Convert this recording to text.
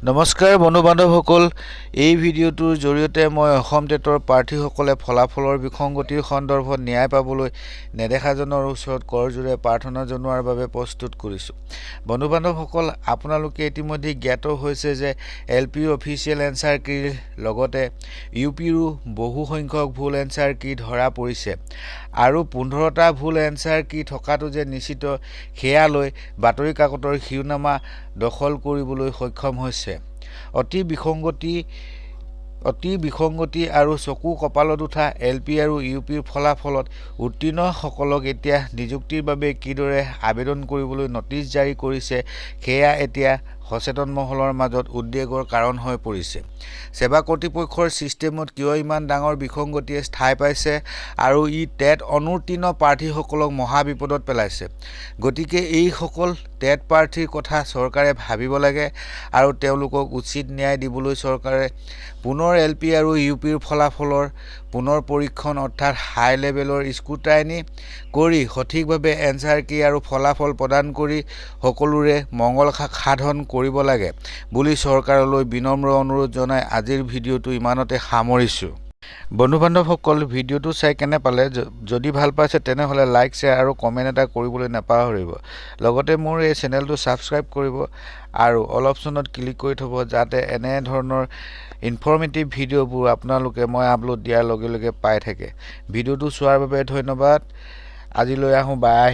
নমস্কাৰ বন্ধু বান্ধৱসকল এই ভিডিঅ'টোৰ জৰিয়তে মই অসম টেটৰ প্ৰাৰ্থীসকলে ফলাফলৰ বিসংগতিৰ সন্দৰ্ভত ন্যায় পাবলৈ নেদেখাজনৰ ওচৰত কৰজোৰে প্ৰাৰ্থনা জনোৱাৰ বাবে প্ৰস্তুত কৰিছোঁ। বন্ধু বান্ধৱসকল আপোনালোকে ইতিমধ্যে জ্ঞাত হৈছে যে এলপিৰ অফিচিয়েল এনসাৰ কিৰ লগতে ইউপিৰো বহু সংখ্যক ভুল এনসাৰ কি ধৰা পৰিছে আৰু 15টা ভুল এনসাৰ কি থকাটো যে নিশ্চিত সেয়া লৈ বাতৰি কাকতৰ শিৰোনামা দখল কৰিবলৈ সক্ষম হৈছে। অতি বিসংগতি আৰু চকু কপালত উঠা এলপি আৰু ইউপিৰ ফলাফলত উত্তীৰ্ণসকলক এতিয়া নিযুক্তিৰ বাবে কিদৰে আবেদন কৰিবলৈ নটিচ জাৰি কৰিছে সেয়া এতিয়া সচেতন মহলৰ মাজত উদ্বেগৰ কাৰণ হৈ পৰিছে। সেৱা কৰ্তৃপক্ষৰ সিস্টেমত কিয় ইমান ডাঙৰ বিসংগতিয়ে ঠাই পাইছে আৰু ই টেট অনুত্তীৰ্ণ প্ৰাৰ্থীসকলক মহা বিপদত পেলাইছে। গতিকে এই সকল টেট প্ৰাৰ্থীৰ কথা চৰকাৰে ভাবিব লাগে আৰু তেওঁলোকক উচিত ন্যায় দিবলৈ চৰকাৰে পুনৰ এলপি আৰু ইউপিৰ ফলাফলৰ পুনৰ পৰীক্ষণ অৰ্থাৎ হাই লেভেলৰ স্ক্ৰুটাইনি কৰি সঠিকভাৱে এনসাৰ কি আৰু ফলাফল প্ৰদান কৰি সকলোৰে মংগল সাধন কৰিব লাগে বুলি চৰকাৰলৈ বিনম্ৰ অনুৰোধ জনাই আজিৰ ভিডিঅ'টো ইমানতে সামৰিছোঁ। বন্ধু বান্ধৱসকল ভিডিঅ'টো চাই কেনে পালে যদি ভাল পাইছে তেনেহ'লে লাইক শ্বেয়াৰ আৰু কমেণ্ট এটা কৰিবলৈ নাপাহৰিব। লগতে মোৰ এই চেনেলটো ছাবস্ক্ৰাইব কৰিব আৰু অল অপশ্যনত ক্লিক কৰি থ'ব যাতে এনে ধৰণৰ ইনফৰ্মেটিভ ভিডিঅ'বোৰ আপোনালোকে মই আপলোড দিয়াৰ লগে লগে পাই থাকে। ভিডিঅ'টো চোৱাৰ বাবে ধন্যবাদ। আজিলৈ আহোঁ, বাই।